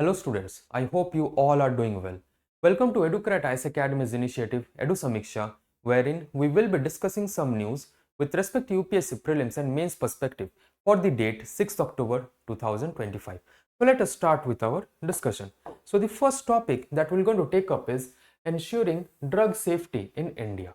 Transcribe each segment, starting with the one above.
Hello students, I hope you all are doing well. Welcome to Educrat IAS Academy's initiative Edu-Samiksha, wherein we will be discussing some news with respect to UPSC Prelims and Mains perspective for the date 6th October 2025. So let us start with our discussion. So the first topic that we're going to take up is ensuring drug safety in India.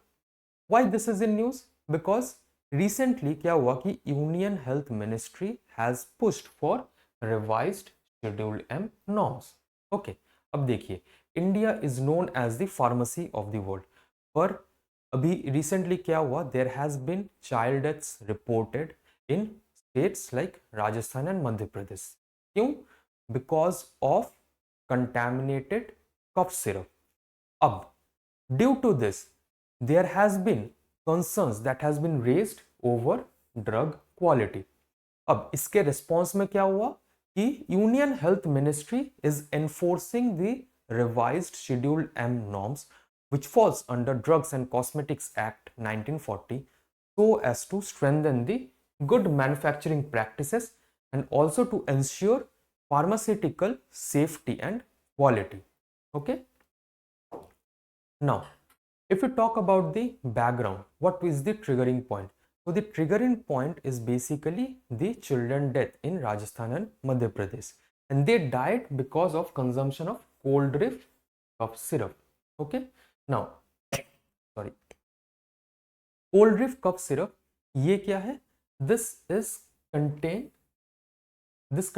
Why this is in news? Because recently क्या हुआ कि union health ministry has pushed for revised schedule M norms. Okay, अब देखिए, India is known as the pharmacy of the world, पर अभी recently क्या हुआ, there has been child deaths reported in states like Rajasthan and Madhya Pradesh. क्यों? Because of contaminated cough syrup. अब due to this there has been concerns that has been raised over drug quality. अब इसके response में क्या हुआ कि union health ministry is enforcing the revised schedule M norms which falls under Drugs and Cosmetics Act 1940 so as to strengthen the good manufacturing practices and also to ensure pharmaceutical safety and quality. Okay, now if we talk about the background, what is the triggering point? So the triggering point is basically the children death in Rajasthan and Madhya Pradesh, and they died because of consumption of cold reef cough syrup. Okay, now sorry, cold reef cough syrup ये क्या है? This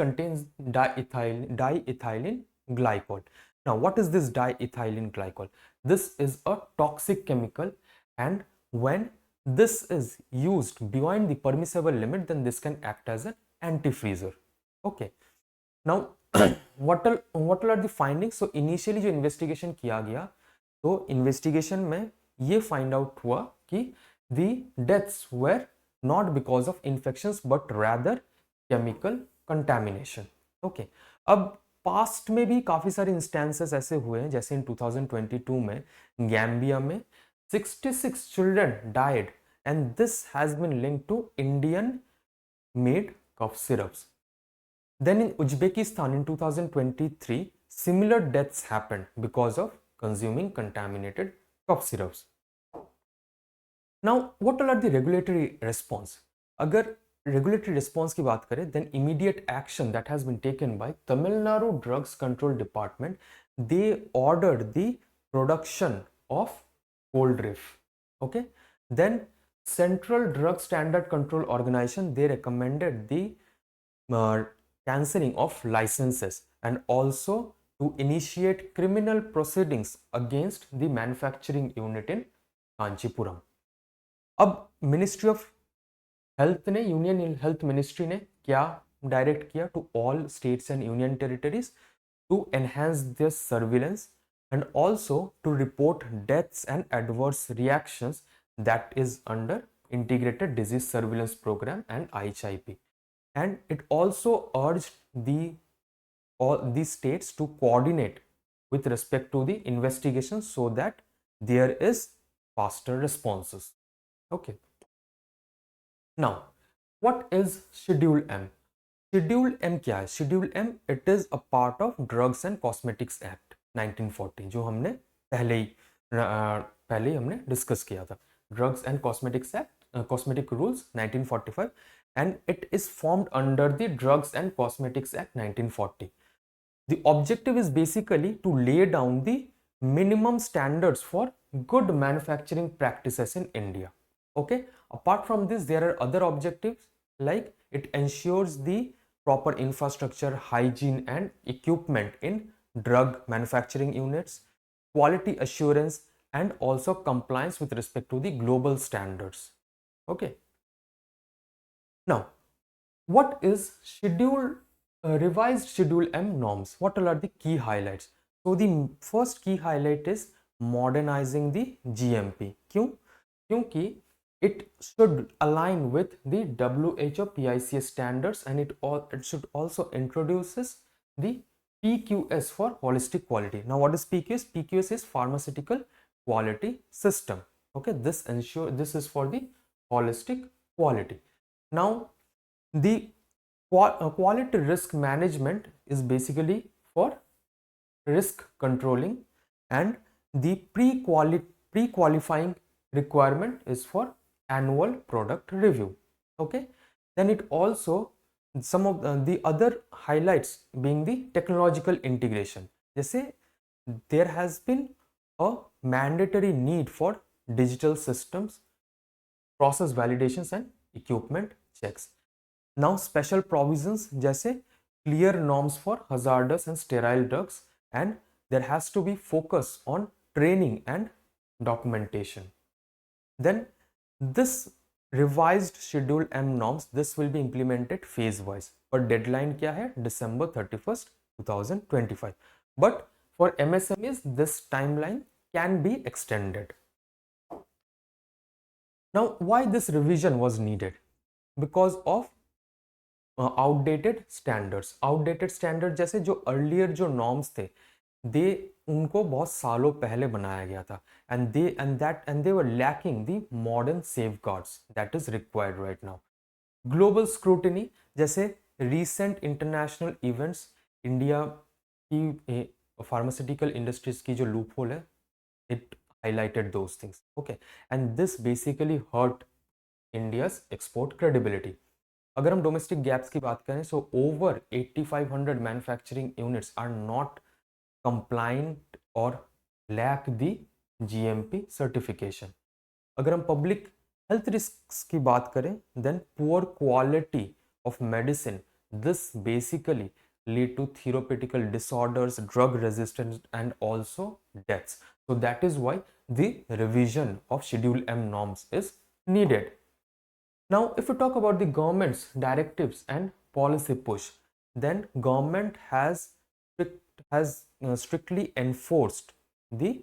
contains diethylene glycol. Now, what is this diethylene glycol? This is a toxic chemical, and when this is used beyond the permissible limit, then this can act as an antifreezer. Okay. Now, what are the findings? So, initially जो investigation किया गया, तो investigation में ये find out हुआ कि the deaths were not because of infections but rather chemical contamination. Okay. अब past में भी काफी सारे इंस्टेंसेस ऐसे हुए हैं, जैसे इन 2022 में गैम्बिया में 66 children died and this has been linked to Indian made cough syrups. Then in Uzbekistan in 2023 similar deaths happened because of consuming contaminated cough syrups. Now what are the regulatory response? अगर regulatory response की बात करें, then immediate action that has been taken by Tamil Nadu Drugs Control Department, they ordered the production of cold reef. Okay, then Central Drug Standard Control Organization, they recommended the cancelling of licenses and also to initiate criminal proceedings against the manufacturing unit in Kanchipuram. अब ministry of health ने, union health ministry ने क्या direct किया to all states and union territories to enhance this surveillance and also to report deaths and adverse reactions that is under integrated disease surveillance program and IHIP, and it also urged all these states to coordinate with respect to the investigation so that there is faster responses. Okay. Now, what is Schedule M? Schedule M क्या है? Schedule M, it is a part of Drugs and Cosmetics Act 1940, जो हमने पहले ही हमने discuss किया था. Drugs and Cosmetics Act, Cosmetic Rules 1945, and it is formed under the Drugs and Cosmetics Act 1940. The objective is basically to lay down the minimum standards for good manufacturing practices in India. Okay, apart from this, there are other objectives like it ensures the proper infrastructure, hygiene and equipment in drug manufacturing units, quality assurance and also compliance with respect to the global standards. Okay, now what is revised Schedule M norms? What are the key highlights? So the first key highlight is modernizing the GMP. क्योंकि it should align with the WHO PICS standards, and it should also introduces the PQS for holistic quality. Now what is PQS? PQS is pharmaceutical quality system. Okay, this is for the holistic quality. Now the quality risk management is basically for risk controlling, and the pre-qualifying requirement is for annual product review. Okay, then it also some of the other highlights being the technological integration. जैसे there has been a mandatory need for digital systems, process validations and equipment checks. Now special provisions जैसे clear norms for hazardous and sterile drugs, and there has to be focus on training and documentation. Then this revised schedule M norms, this will be implemented phase wise, और deadline क्या है December 31st 2025, but for MSMEs this timeline can be extended. Now why this revision was needed? Because of outdated standards. Outdated standard जैसे जो earlier जो norms थे, दे उनको बहुत सालों पहले बनाया गया था, and they were lacking the modern safeguards that is required right now. Global scrutiny जैसे रीसेंट इंटरनेशनल इवेंट्स, इंडिया की फार्मास्यूटिकल इंडस्ट्रीज की जो लूप होल है, it highlighted those things. Okay, and this basically hurt India's export credibility. अगर हम domestic gaps की बात करें, so over 8500 manufacturing units are not compliant और लैक द जीएमपी सर्टिफिकेशन. अगर हम पब्लिक हेल्थ रिस्क्स की बात करें, then poor quality of medicine, this basically lead to therapeutical disorders, drug resistance and also deaths. So that is why the revision of Schedule M norms is needed. Now if we talk about the government's directives and policy push, then government has strictly enforced the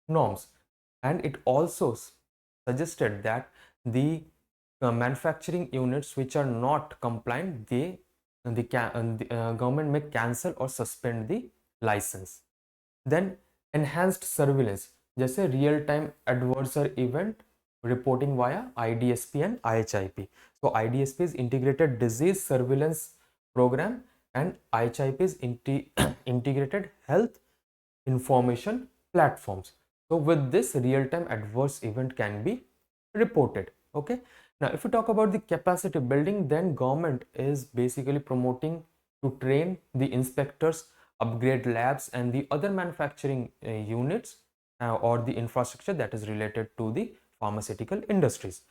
norms, and it also suggested that the manufacturing units which are not compliant, the government may cancel or suspend the license. Then enhanced surveillance जैसे real time adversary event reporting via IDSP and IHIP. So IDSP is integrated disease surveillance program and IHIP is integrated health information platforms. So with this, real time adverse event can be reported. Okay, now if we talk about the capacity building, then government is basically promoting to train the inspectors, upgrade labs and the other manufacturing units or the infrastructure that is related to the pharmaceutical industries.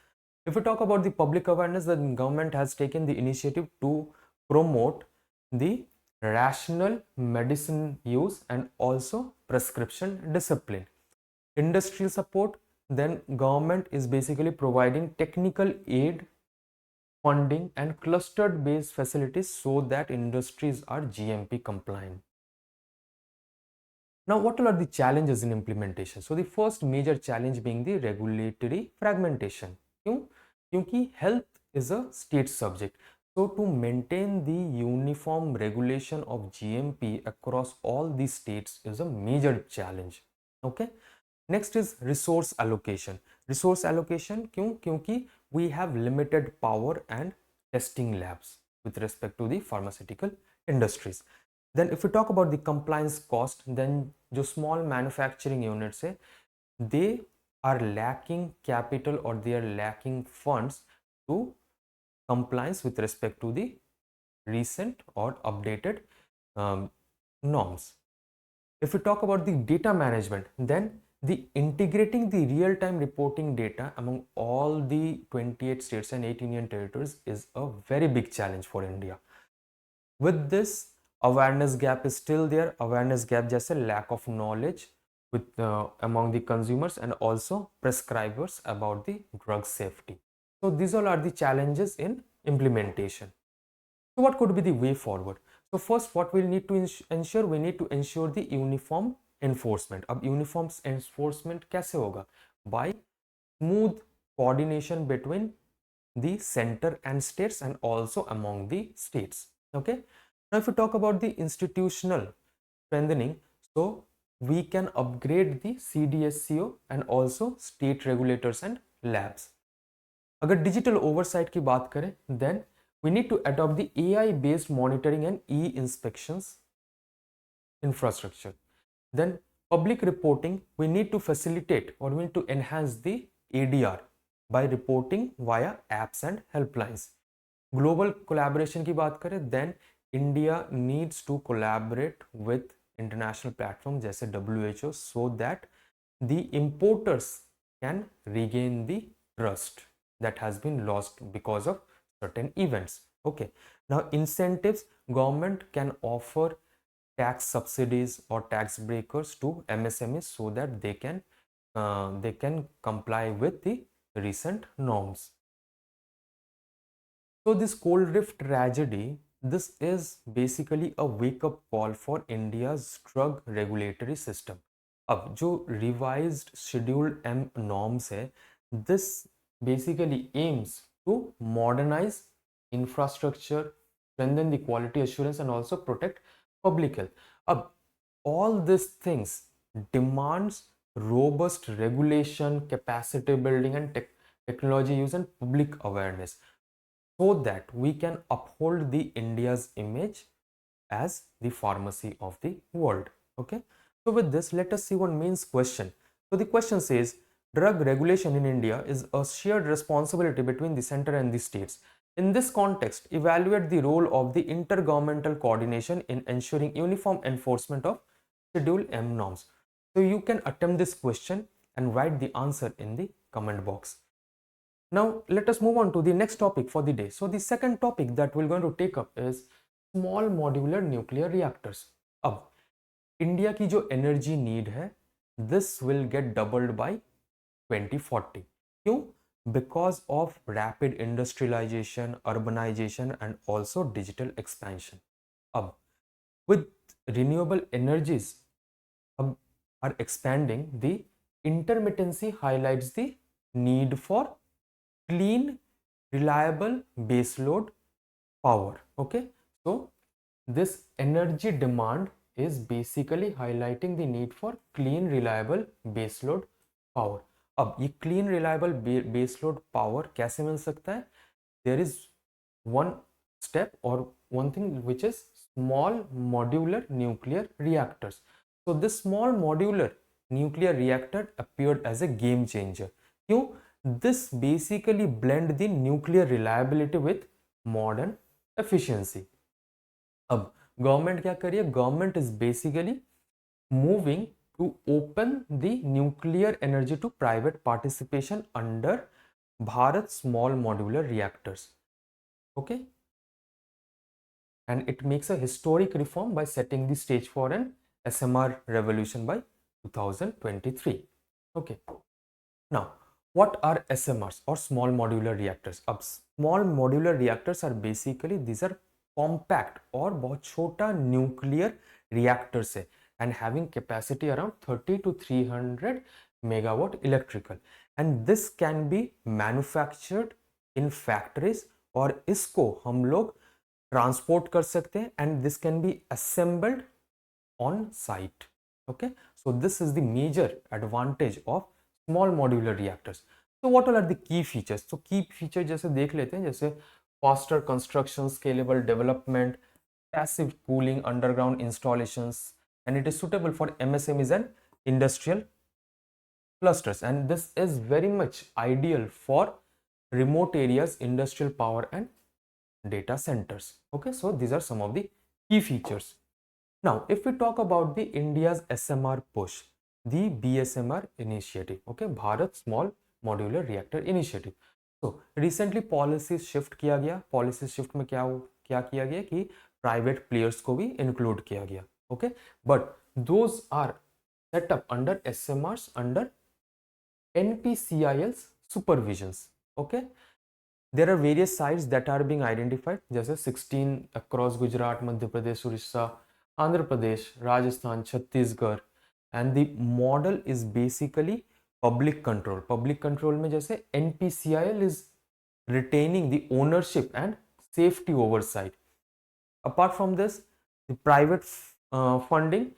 If we talk about the public awareness, the government has taken the initiative to promote the rational medicine use and also prescription discipline. Industrial support, then government is basically providing technical aid, funding and clustered based facilities so that industries are GMP compliant. Now what are the challenges in implementation? So the first major challenge being the regulatory fragmentation. Kyunki health is a state subject. So to maintain the uniform regulation of GMP across all these states is a major challenge. Okay. Next is resource allocation. Resource allocation क्योंकि we have limited power and testing labs with respect to the pharmaceutical industries. Then if we talk about the compliance cost, then जो small manufacturing units है, they are lacking capital or they are lacking funds to compliance with respect to the recent or updated norms. If we talk about the data management, then the integrating the real-time reporting data among all the 28 states and 8 union territories is a very big challenge for India. With this, awareness gap is still there. Awareness gap just a lack of knowledge with among the consumers and also prescribers about the drug safety. So these all are the challenges in implementation. So what could be the way forward? So first, what we need to ensure, we need to ensure the uniform enforcement. अब uniform enforcement कैसे होगा? By smooth coordination between the center and states and also among the states. Okay. Now, if we talk about the institutional strengthening, so we can upgrade the CDSCO and also state regulators and labs. अगर digital oversight की बात करें, then we need to adopt the AI based monitoring and e-inspections infrastructure. Then public reporting, we need to facilitate or we need to enhance the ADR by reporting via apps and helplines. Global collaboration की बात करें, then India needs to collaborate with international platforms जैसे WHO so that the importers can regain the trust that has been lost because of certain events. Okay, now incentives, government can offer tax subsidies or tax breakers to MSMEs so that they can comply with the recent norms. So this coal reef tragedy, this is basically a wake-up call for India's drug regulatory system. अब जो revised Schedule M norms है, this basically aims to modernize infrastructure, strengthen the quality assurance, and also protect public health. अब all these things demands robust regulation, capacity building, and technology use and public awareness, so that we can uphold the India's image as the pharmacy of the world. Okay, so with this, let us see one main question. So the question says, drug regulation in India is a shared responsibility between the center and the states. In this context, evaluate the role of the intergovernmental coordination in ensuring uniform enforcement of Schedule M norms. So you can attempt this question and write the answer in the comment box. Now let us move on to the next topic for the day. So the second topic that we're going to take up is small modular nuclear reactors. अब India की जो energy need है, this will get doubled by 2040. क्यों? Because of rapid industrialization, urbanization, and also digital expansion. अब with renewable energies are expanding, the intermittency highlights the need for clean, reliable baseload power. Okay, so this energy demand is basically highlighting the need for clean, reliable baseload power. अब ये clean, reliable baseload power कैसे मिल सकता है? There is one step or one thing which is small modular nuclear reactors. So this small modular nuclear reactor appeared as a game changer. क्यों? This basically blend the nuclear reliability with modern efficiency. अब government क्या कर रही है? Government is basically moving to open the nuclear energy to private participation under Bharat small modular reactors. Okay, and it makes a historic reform by setting the stage for an SMR revolution by 2023. Okay, now what are SMRs or small modular reactors? अब small modular reactors are basically, these are compact और बहुत छोटा nuclear reactors है and having capacity around 30 to 300 megawatt electrical, and this can be manufactured in factories और इसको हम लोग transport कर सकते हैं and this can be assembled on site. Okay, so this is the major advantage of small modular reactors. So what all are the key features? So key feature जैसे देख लेते हैं, जैसे faster construction, scalable development, passive cooling, underground installations, and it is suitable for MSMEs and industrial clusters, and this is very much ideal for remote areas, industrial power, and data centers. Okay, so these are some of the key features. Now if we talk about the India's SMR push, the BSMR initiative, okay, Bharat Small Modular Reactor Initiative. So recently policies shift किया गया. Policies shift में क्या किया गया कि private players को भी include किया गया. Okay, but those are set up under SMRs under NPCIL's supervisions. Okay, there are various sites that are being identified, जैसे 16 across Gujarat, Madhya Pradesh, Orissa, Andhra Pradesh, Rajasthan, Chhattisgarh, and the model is basically public control. Public control में जैसे NPCIL is retaining the ownership and safety oversight. Apart from this, the private funding,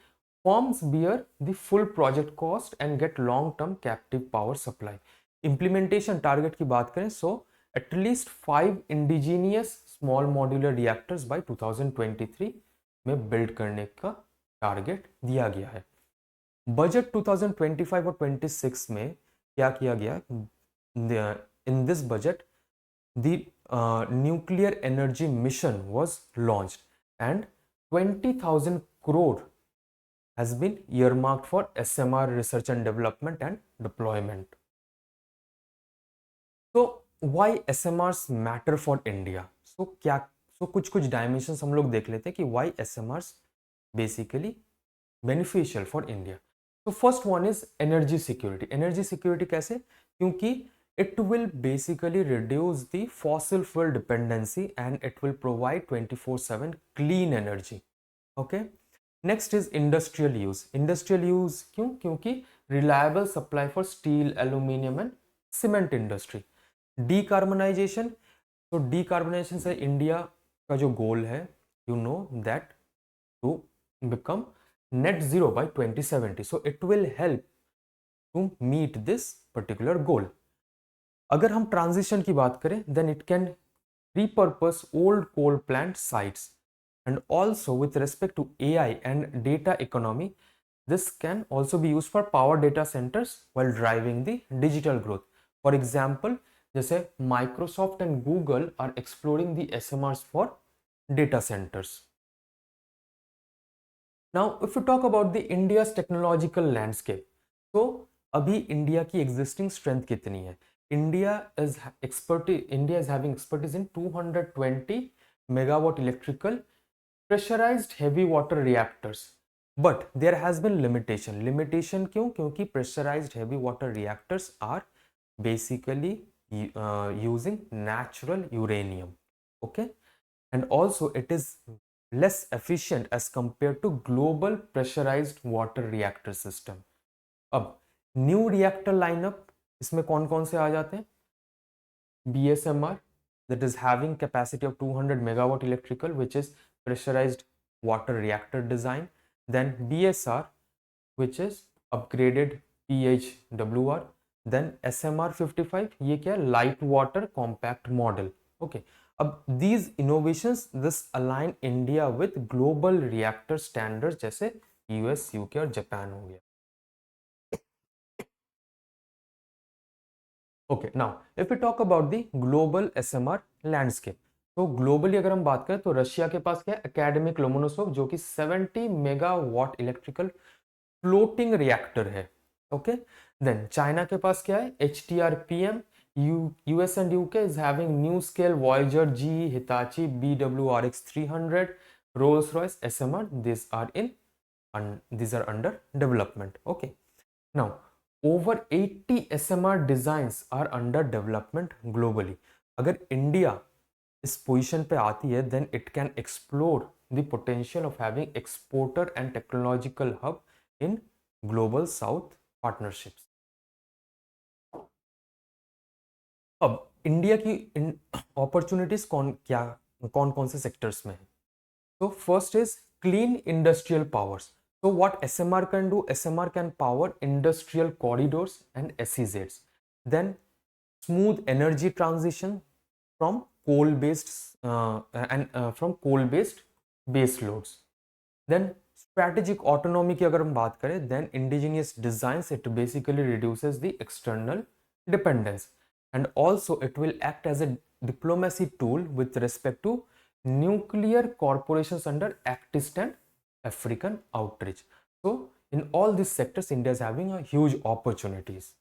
firms bear the full project cost and get long-term captive power supply. Implementation target की बात करें, so at least 5 indigenous small modular reactors by 2023 में build करने का target दिया गया है। Budget 2025 और 26 में क्या किया गया? In this budget the nuclear energy mission was launched and 20,000 crore has been earmarked for SMR research and development and deployment. So why SMRs matter for India? So कुछ dimensions हम लोग देख लेते हैं कि why SMRs basically beneficial for India. So first one is energy security. Energy security कैसे? क्योंकि it will basically reduce the fossil fuel dependency and it will provide 24/7 clean energy. Okay. Next is industrial use. Industrial use क्यों? क्योंकि reliable supply for steel, aluminum and cement industry. Decarbonization. तो decarbonization से India का जो गोल है, you know that to become net zero by 2070. So it will help to meet this particular goal. अगर हम transition की बात करें, then it can repurpose old coal plant sites. And also with respect to AI and data economy, this can also be used for power data centers while driving the digital growth. For example, जैसे Microsoft and Google are exploring the SMRs for data centers. Now, if we talk about the India's technological landscape, so अभी India की existing strength कितनी है? India is having expertise in 220 megawatt electrical pressurized heavy water reactors. But there has been limitation. Limitation क्यों? क्योंकि pressurized heavy water reactors are basically using natural uranium. Okay, and also it is less efficient as compared to global pressurized water reactor system. अब new reactor lineup इसमें कौन कौन से आ जाते हैं? BSMR, that is having capacity of 200 megawatt electrical, which is pressurized water reactor design. Then BSR, which is upgraded PHWR. Then SMR 55, ये क्या है? Light water compact model. Okay. अब these innovations this align India with global reactor standards जैसे US, UK और Japan हो गया. Okay, now if we talk about the global SMR landscape, तो globally अगर हम बात करें तो रशिया के पास क्या है? एकेडमिक लोमोनोसोव जो कि 70 मेगावाट इलेक्ट्रिकल फ्लोटिंग रिएक्टर है. ओके, देन चाइना के पास क्या है? HTRPM. US and UK is having new scale Voyager, GE, Hitachi, BWRX 300, Rolls-Royce, SMR. These are under development. Okay, now over 80 SMR designs are under development globally. अगर India इस position पे आती है, then it can explore the potential of having exporter and technological hub in global south partnerships. अब India की opportunities कौन कौन से सेक्टर्स में है? तो first is clean industrial powers. So what SMR can do? SMR can power industrial corridors and SEZs. Then smooth energy transition from coal-based base loads. Then strategic autonomy की अगर हम बात करें, then indigenous designs, it basically reduces the external dependence. And also it will act as a diplomacy tool with respect to nuclear corporations under Actist and African outreach. So in all these sectors, India is having a huge opportunities.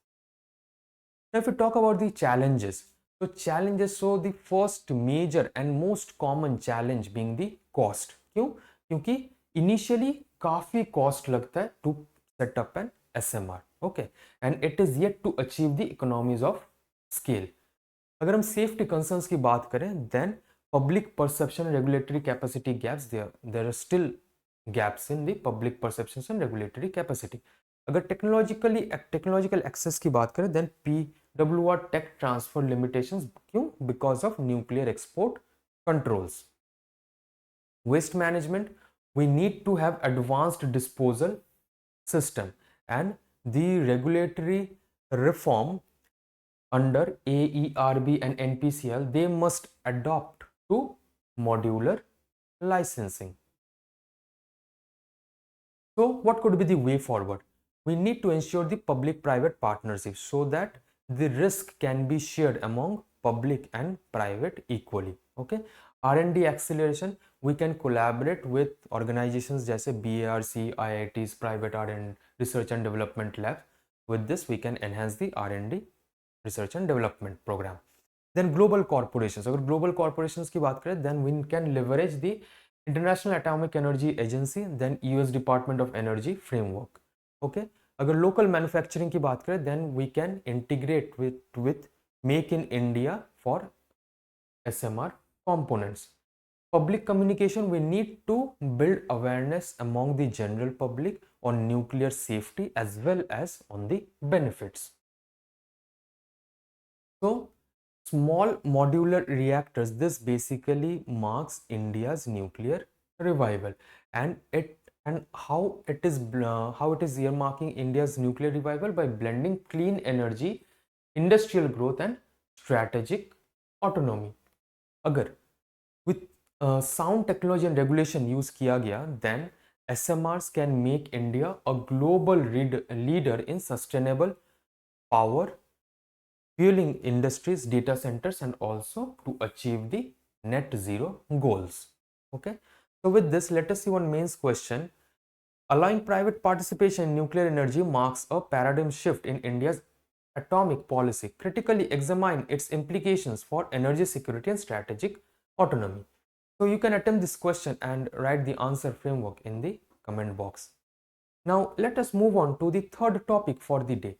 Now if we talk about the challenges, so the first major and most common challenge being the cost. क्यों? क्योंकि initially काफी cost लगता है to set up an SMR. Okay, and it is yet to achieve the economies of scale. अगर हम safety concerns की बात करें, then public perception regulatory capacity gaps, there are still gaps in the public perceptions and regulatory capacity. अगर technological access की बात करें, then PWR tech transfer limitations. क्यों? Because of nuclear export controls. Waste management, we need to have advanced disposal system and the regulatory reform under AERB and NPCL, they must adopt to modular licensing. So what could be the way forward? We need to ensure the public-private partnership so that the risk can be shared among public and private equally. Okay, R&D acceleration, we can collaborate with organizations जैसे BARC, IITs, private R&D research and development labs. With this we can enhance the R&D research and development program. Then global corporations, अगर global corporations की बात करें, then we can leverage the International Atomic Energy Agency, then US Department of Energy framework. Okay, अगर local manufacturing की बात करें, then we can integrate with Make in India for SMR components. Public communication, we need to build awareness among the general public on nuclear safety as well as on the benefits. So small modular reactors, this basically marks India's nuclear revival, and how it is earmarking India's nuclear revival by blending clean energy, industrial growth and strategic autonomy. अगर with sound technology and regulation use किया गया, then SMRs can make India a global leader in sustainable power, fueling industries, data centers, and also to achieve the net zero goals. Okay, so with this, let us see one mains question. Allowing private participation in nuclear energy marks a paradigm shift in India's atomic policy. Critically examine its implications for energy security and strategic autonomy. So you can attempt this question and write the answer framework in the comment box. Now let us move on to the third topic for the day.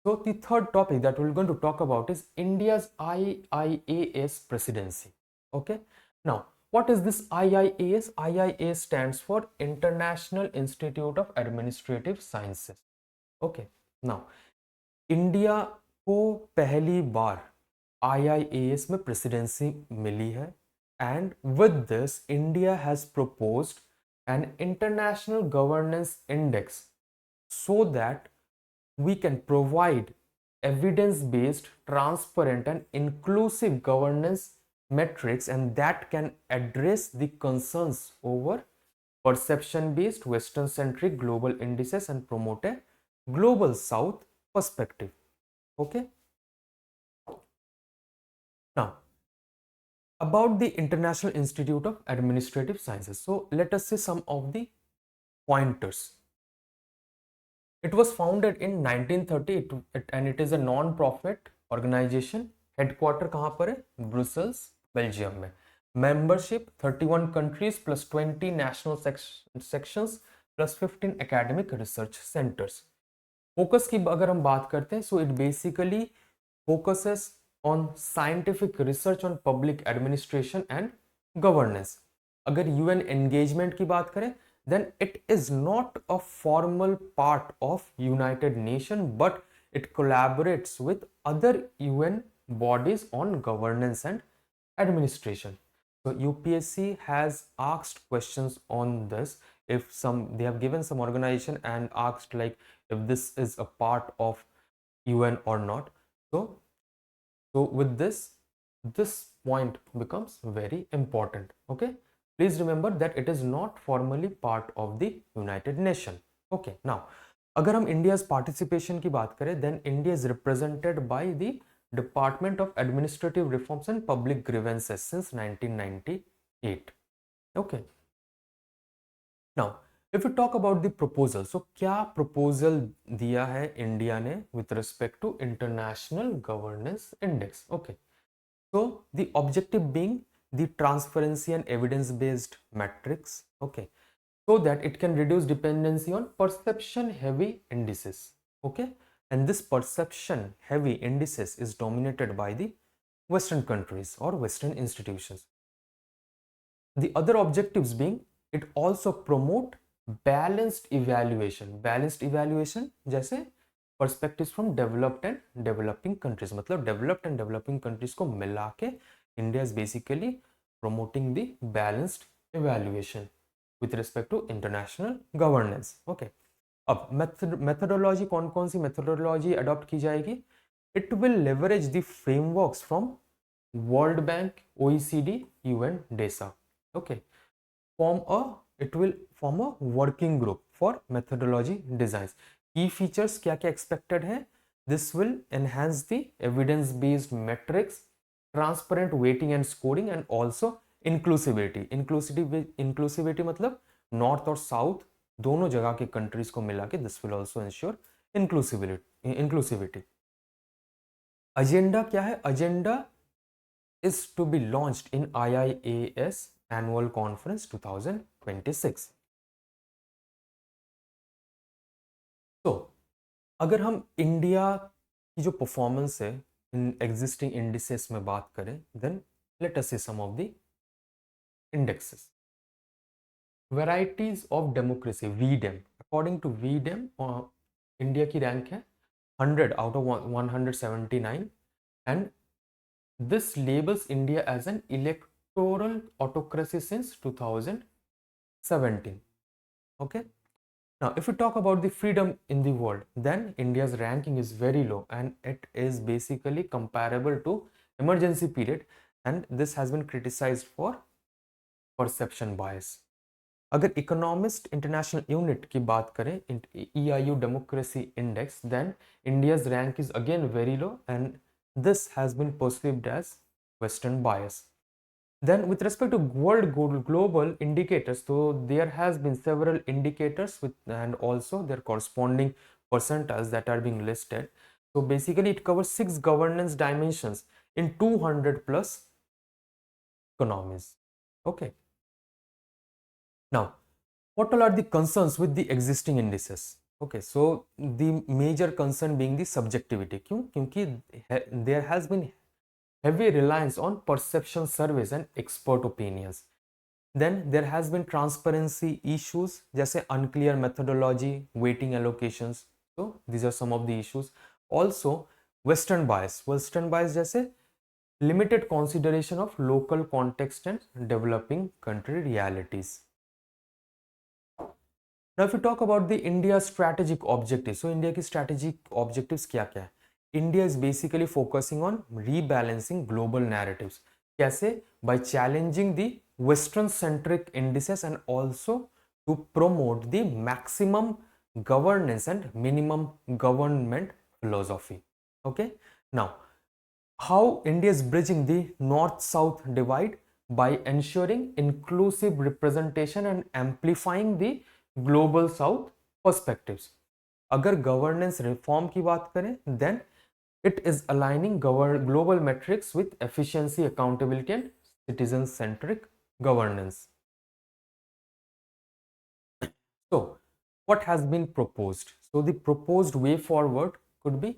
So the third topic that we're going to talk about is India's IIAS presidency. Okay. Now, what is this IIAS? IIAS stands for International Institute of Administrative Sciences. Okay. Now, India को पहली बार IIAS में presidency मिली है, and with this India has proposed an international governance index so that we can provide evidence-based, transparent and inclusive governance metrics, and that can address the concerns over perception-based, Western-centric global indices and promote a global South perspective. Okay. Now, about the International Institute of Administrative Sciences. So let us see some of the pointers. It was founded in 1930 and it is a non-profit organization. Headquarter कहाँ पर है? Brussels, Belgium में. Membership 31 countries plus 20 national sections plus 15 academic research centers. Focus की अगर हम बात करते हैं, so it basically focuses on scientific research on public administration and governance. अगर UN engagement की बात करें, then it is not a formal part of United Nations, but it collaborates with other UN bodies on governance and administration. So UPSC has asked questions on this. If they have given some organization and asked like if this is a part of UN or not. So with this point becomes very important. Okay. Please remember that it is not formally part of the United Nations. Okay. Now, अगर हम India's participation की बात करें, then India is represented by the Department of Administrative Reforms and Public Grievances since 1998. Okay. Now, if we talk about the proposal, so क्या proposal दिया है India ने with respect to International Governance Index? Okay. So the objective being the transparency and evidence-based metrics. Okay. So that it can reduce dependency on perception-heavy indices. Okay. And this perception-heavy indices is dominated by the Western countries or Western institutions. The other objectives being it also promote balanced evaluation. Balanced evaluation जैसे perspectives from developed and developing countries. मतलब developed and developing countries को मिला के India is basically promoting the balanced evaluation with respect to international governance. Okay. अब methodology कौन सी methodology adopt की जाएगी? It will leverage the frameworks from World Bank, OECD, UN, DESA. Okay. Form a it will form a working group for methodology designs. Key features क्या क्या expected है? This will enhance the evidence-based metrics, transparent weighting and scoring, and also inclusivity. Inclusivity मतलब north और south दोनों जगह के countries को मिला के this will also ensure inclusivity. Agenda क्या है? Agenda is to be launched in IIAS annual conference 2026. तो अगर हम इंडिया की जो परफॉर्मेंस है इन एग्जिस्टिंग इंडिसेस में बात करें, then let us see some of the indexes. Varieties of democracy V-Dem, according to V-Dem India की रैंक है 100 out of 179 and this labels India as an electoral autocracy since 2017. Okay. Now, if we talk about the freedom in the world, then India's ranking is very low and it is basically comparable to emergency period, and this has been criticized for perception bias. अगर Economist International Unit की बात करें, EIU democracy index, then India's rank is again very low and this has been perceived as Western bias. Then with respect to world global indicators, so there has been several indicators with and also their corresponding percentiles that are being listed. So basically it covers 6 governance dimensions in 200 plus economies. Okay. Now, what all are the concerns with the existing indices? Okay, so the major concern being the subjectivity. क्यों? क्योंकि there has been heavy reliance on perception surveys and expert opinions. Then there has been transparency issues जैसे unclear methodology, weighting allocations. So these are some of the issues. Also Western bias. Western bias जैसे limited consideration of local context and developing country realities. Now, if you talk about the India strategic objectives, so India की strategic objectives क्या क्या है? India is basically focusing on rebalancing global narratives. कैसे? By challenging the Western-centric indices and also to promote the maximum governance and minimum government philosophy. Okay. Now, how India is bridging the North-South divide by ensuring inclusive representation and amplifying the global south perspectives. अगर governance reform की बात करें, then it is aligning global metrics with efficiency, accountability and citizen centric governance. So what has been proposed? So the proposed way forward could be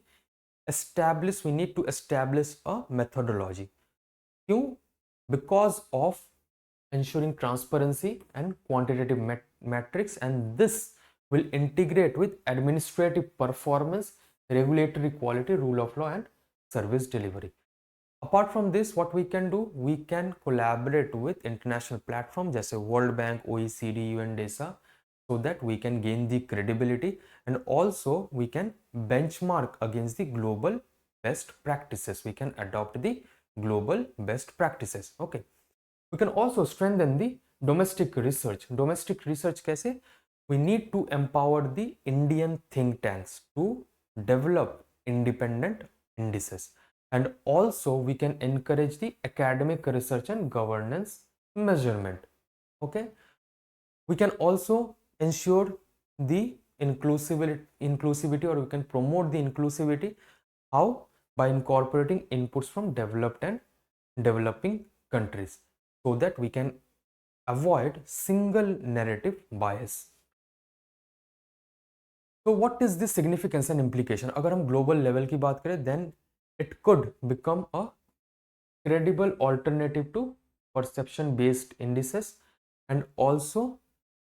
we need to establish a methodology. क्यों? Because of ensuring transparency and quantitative metrics, and this will integrate with administrative performance, regulatory quality, rule of law and service delivery. Apart from this, what we can do, we can collaborate with international platforms जैसे World Bank, OECD, UNDESA, so that we can gain the credibility and also we can benchmark against the global best practices. We can adopt the global best practices. Okay. We can also strengthen the domestic research. Domestic research कैसे? We need to empower the Indian think tanks to develop independent indices, and also we can encourage the academic research and governance measurement. Okay. We can also ensure the inclusivity, or we can promote the inclusivity. How? By incorporating inputs from developed and developing countries, so that we can avoid single narrative bias. So what is the significance and implication? अगर हम global level की बात करें, then it could become a credible alternative to perception based indices, and also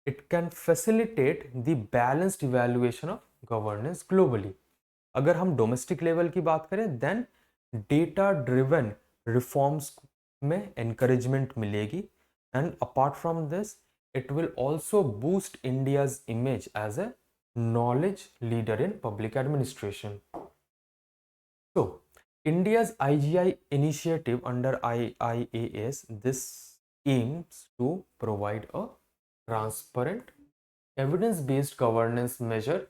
it can facilitate the balanced evaluation of governance globally. अगर हम domestic level की बात करें, then data driven reforms में encouragement मिलेगी, and apart from this it will also boost India's image as a knowledge leader in public administration. So India's IGI initiative under IIAS, this aims to provide a transparent, evidence-based governance measure,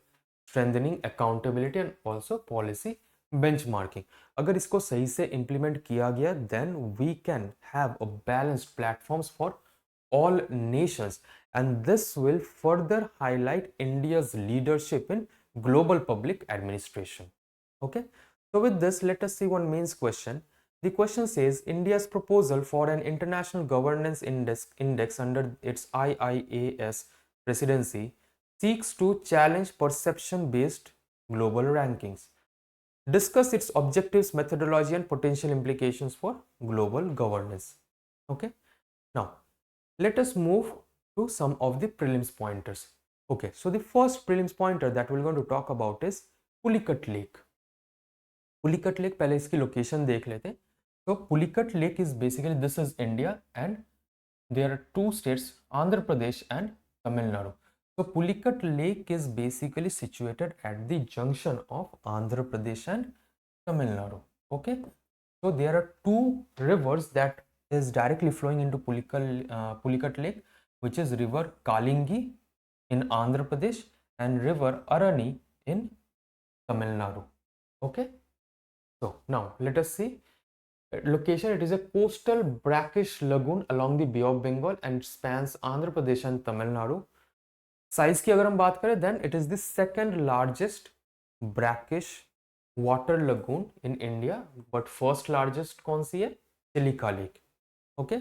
strengthening accountability and also policy benchmarking. अगर इसको सही से implement किया गया, then we can have a balanced platforms for all nations, and this will further highlight India's leadership in global public administration. Okay, so with this, let us see one mains question. The question says India's proposal for an international governance index under its IIAS presidency seeks to challenge perception based global rankings. Discuss its objectives, methodology, and potential implications for global governance. Okay, now let us move to some of the prelims pointers. Okay, so the first prelims pointer that we're going to talk about is Pulicat Lake. Pulicat Lake, पहले इसकी location देख लेते हैं. So Pulicat Lake is basically, this is India and there are two states, Andhra Pradesh and Tamil Nadu. So Pulicat Lake is basically situated at the junction of Andhra Pradesh and Tamil Nadu. Okay, so there are two rivers that is directly flowing into Pulicat Lake, which is river Kalingi in Andhra Pradesh and river Arani in Tamil Nadu. Okay, so now let us see location. It is a coastal brackish lagoon along the Bay of Bengal and spans Andhra Pradesh and Tamil Nadu. साइज की अगर हम बात करें, then it is the second largest brackish water lagoon in India, but first largest कौन सी है? Chilika lake. Okay,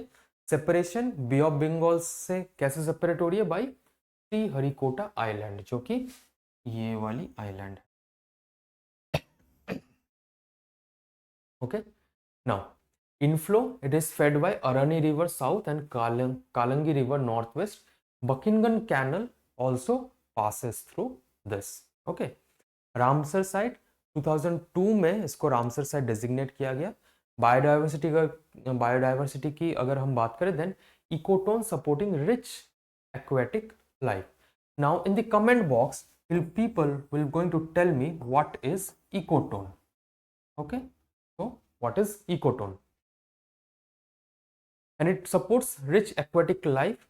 separation bay of Bengal से कैसे सेपरेट हो रही है? बाई श्रीहरिकोटा आइलैंड, जो कि ये वाली आइलैंड है. Okay, now inflow, it is fed by Arani river south and Kalangi river northwest. Buckingham Canal also passes through this. Okay, Ramsar site 2002 में इसको रामसर साइट डेजिग्नेट किया गया. बायोडाइवर्सिटी की अगर हम बात करें, then ecotone supporting rich aquatic life. Now in the comment box, people will going to tell me what is ecotone. Okay, so what is ecotone? And it supports rich aquatic life,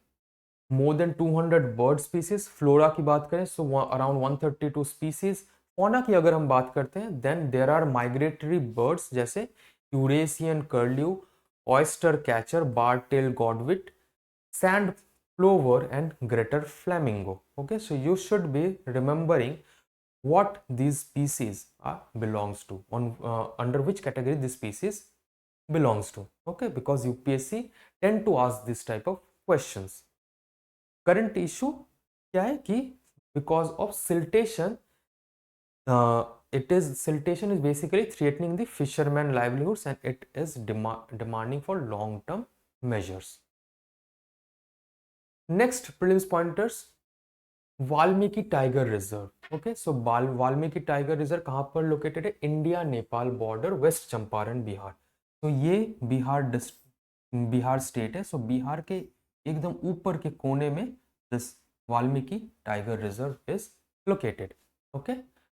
more than 200 bird species. Flora की बात करें, so around 132 species. Fauna की अगर हम बात करते हैं, then there are migratory birds जैसे Eurasian curlew, oyster catcher, bar-tail godwit, sand plover and greater flamingo. Okay, so you should be remembering what these species belongs to, on under which category this species belongs to. Okay, because UPSC tend to ask this type of questions. Current issue क्या है कि because of siltation, siltation is basically threatening the fishermen livelihoods and it is demanding for long term measures. Next prelims pointers, Valmiki tiger reserve. Okay, so Valmiki tiger reserve कहाँ पर located है? India Nepal border, west Champaran, Bihar. तो ये Bihar state है. सो बिहार के एकदम ऊपर के कोने में this Valmiki tiger reserve is located. Okay,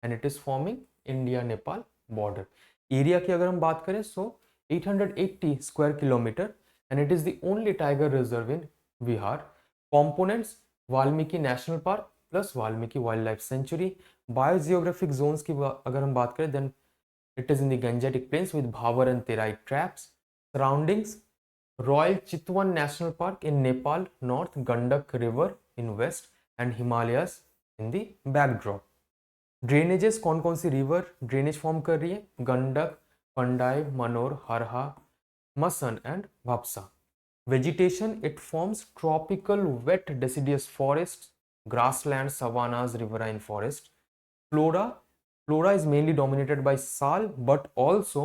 and it is forming India Nepal border. Area की अगर हम बात करें, so 880 square kilometre and it is the only tiger reserve in Bihar. Components, Valmiki national park plus Valmiki wild life sanctuary. Biogeographic zones की अगर हम बात करें, then it is in the Gangetic Plains with Bhavar and Terai traps. Surroundings, Royal Chitwan National Park in Nepal, north, Gandak River in west and Himalayas in the backdrop. Drainages, कौन कौन सी river drainage form कर रही है? Gandak, Pandai, Manor, Harha, Masan and Bhapsa. Vegetation, it forms tropical wet deciduous forests, grasslands, savannas, riverine forests. Flora is mainly dominated by sal, but also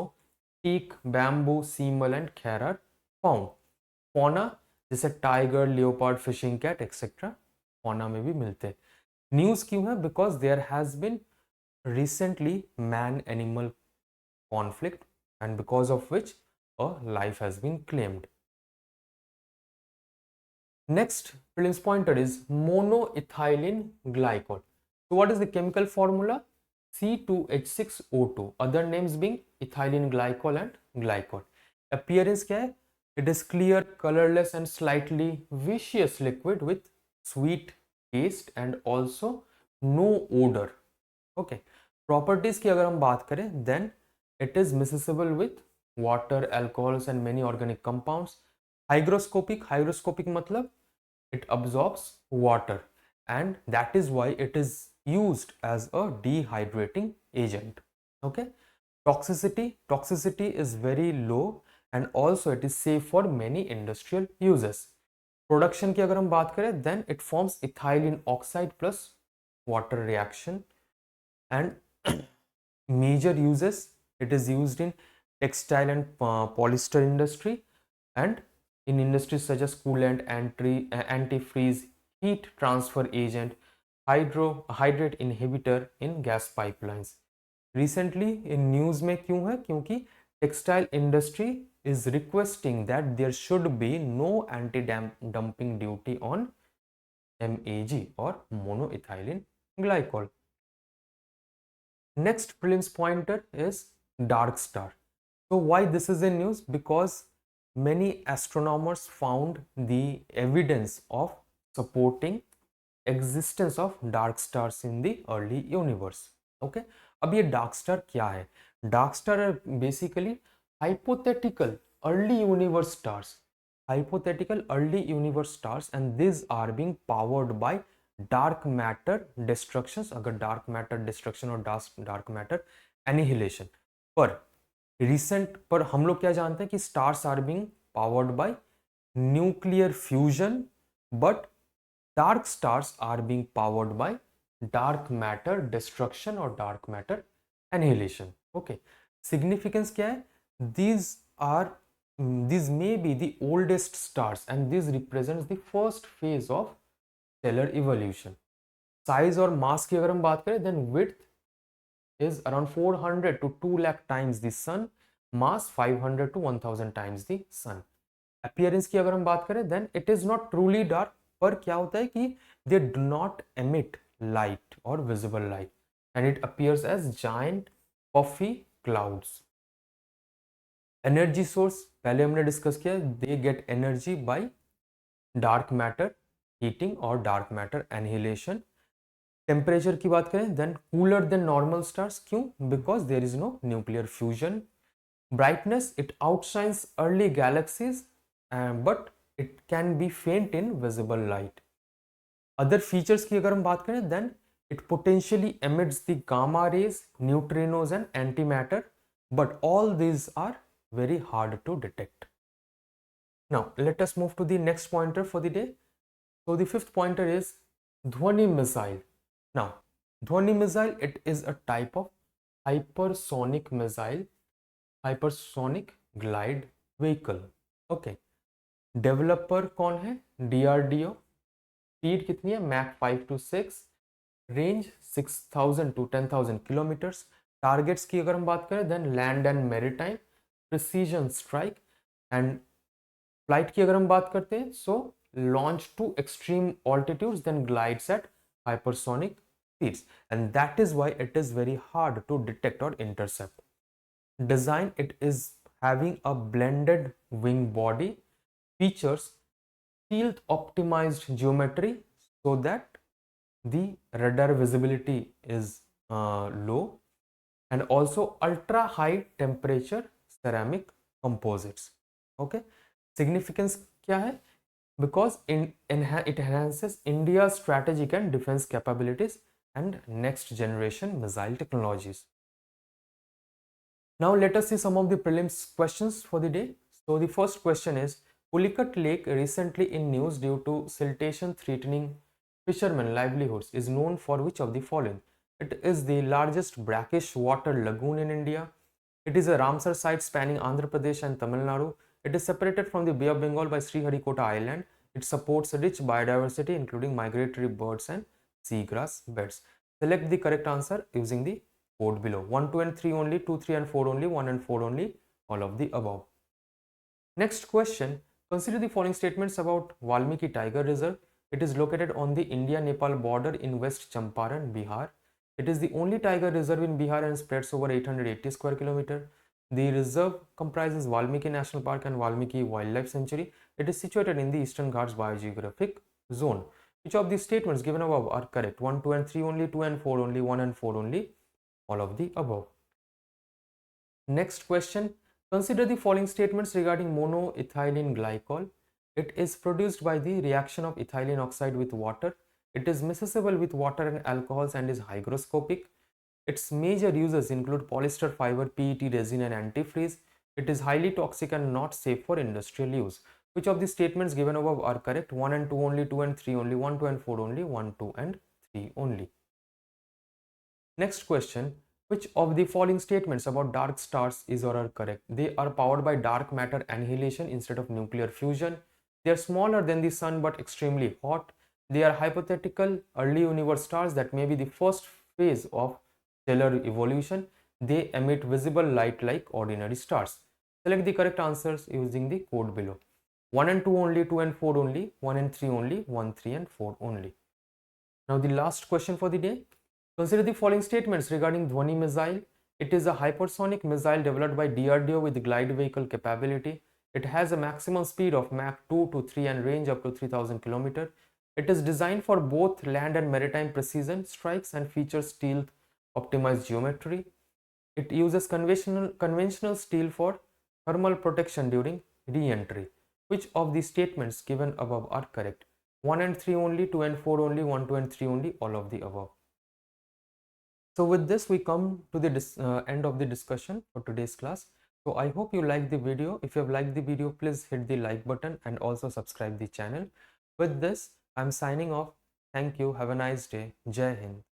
teak, bamboo, seamal and kher are found. Fauna जैसे tiger, leopard, fishing cat etc. fauna में भी मिलते हैं. News क्यों है? Because there has been recently man-animal conflict and because of which a life has been claimed. Next prelims pointer is monoethylene glycol. So what is the chemical formula? C2H6O2, other names being ethylene glycol and glycol. Appearance क्या है? It is clear, colorless and slightly viscous liquid with sweet taste and also no odor. Okay, properties की अगर हम बात करें, then it is miscible with water, alcohols and many organic compounds. Hygroscopic मतलब it absorbs water, and that is why it is used as a dehydrating agent. Okay, toxicity is very low, and also it is safe for many industrial uses. Production की अगर हम बात करें, then it forms ethylene oxide plus water reaction. And major uses, it is used in textile and polyester industry, and in industries such as coolant, antifreeze, heat transfer agent, hydrate inhibitor in gas pipelines. Recently in news में क्यों है? क्योंकि textile industry is requesting that there should be no anti-dumping duty on MAG or monoethylene glycol. Next prelims pointer is dark star. So why this is in news? Because many astronomers found the evidence of supporting existence of dark stars in the early universe. Okay, अब ये dark star क्या है? Dark star are basically hypothetical early universe stars. Hypothetical early universe stars, and these are being powered by dark matter destructions. अगर dark matter destruction और dark matter annihilation पर recent पर हम लोग क्या जानते हैं कि stars are being powered by nuclear fusion, but dark stars are being powered by dark matter destruction or dark matter annihilation. Okay, significance क्या है? These may be the oldest stars, and this represents the first phase of stellar evolution. Size और mass की अगर हम बात करें, then width is around 400 to 2 lakh times the sun, mass 500 to 1000 times the sun. Appearance की अगर हम बात करें, then it is not truly dark, पर क्या होता है कि they do not emit light or visible light, and it appears as giant puffy clouds. Energy source पहले हमने डिस्कस किया, they get energy by dark matter heating or dark matter annihilation. Temperature की बात करें, then cooler than normal stars. क्यों? Because there is no nuclear fusion. Brightness, it outshines early galaxies, but it can be faint in visible light. Other features की अगर हम बात करें, then it potentially emits the gamma rays, neutrinos and antimatter, but all these are very hard to detect. Now let us move to the next pointer for the day. So the fifth pointer is Dhwani missile. Now Dhwani missile, it is a type of hypersonic missile, hypersonic glide vehicle. Okay, developer कौन है? DRDO. Speed कितनी है? Mach 5 to 6. Range 6000 to 10,000 kilometres. Targets की अगर हम बात करें, then land and maritime, precision strike. And flight की अगर हम बात करते हैं, so launch to extreme altitudes, then glides at hypersonic speeds, and that is why it is very hard to detect और intercept. Design, it is having a blended wing body, features field optimized geometry so that the radar visibility is low, and also ultra high temperature ceramic composites. Okay, significance क्या है? Because it enhances India's strategic and defense capabilities and next generation missile technologies. Now let us see some of the prelims questions for the day. So the first question is, Pulicat Lake, recently in news due to siltation threatening fishermen livelihoods, is known for which of the following? It is the largest brackish water lagoon in India. It is a Ramsar site spanning Andhra Pradesh and Tamil Nadu. It is separated from the Bay of Bengal by Sriharikota Island. It supports rich biodiversity including migratory birds and seagrass beds. Select the correct answer using the code below. 1, 2 and 3 only, 2, 3 and 4 only, 1 and 4 only, all of the above. Next question, consider the following statements about Valmiki Tiger Reserve. It is located on the India-Nepal border in West Champaran, Bihar. It is the only tiger reserve in Bihar and spreads over 880 square kilometers. The reserve comprises Valmiki National Park and Valmiki Wildlife Sanctuary. It is situated in the Eastern Ghats Biogeographic Zone. Which of these statements given above are correct? 1, 2 and 3 only, 2 and 4 only, 1 and 4 only, all of the above. Next question. Consider the following statements regarding monoethylene glycol. It is produced by the reaction of ethylene oxide with water. It is miscible with water and alcohols and is hygroscopic. Its major uses include polyester fiber, PET resin and antifreeze. It is highly toxic and not safe for industrial use. Which of the statements given above are correct? 1 and 2 only, 2 and 3 only, 1, 2 and 4 only, 1, 2 and 3 only. Next question. Which of the following statements about dark stars is or are correct? They are powered by dark matter annihilation instead of nuclear fusion. They are smaller than the sun but extremely hot. They are hypothetical early universe stars that may be the first phase of stellar evolution. They emit visible light like ordinary stars. Select the correct answers using the code below. 1 and 2 only, 2 and 4 only, 1 and 3 only, 1, 3 and 4 only. Now the last question for the day. Consider the following statements regarding Dhwani missile. It is a hypersonic missile developed by DRDO with glide vehicle capability. It has a maximum speed of Mach 2 to 3 and range up to 3000 km. It is designed for both land and maritime precision strikes and features stealth optimized geometry. It uses conventional steel for thermal protection during re-entry. Which of the statements given above are correct? 1 and 3 only, 2 and 4 only, 1, 2 and 3 only, all of the above. So with this we come to the end of the discussion for today's class. So I hope you liked the video. If you have liked the video, please hit the like button and also subscribe the channel. With this, I'm signing off. Thank you. Have a nice day. Jai Hind.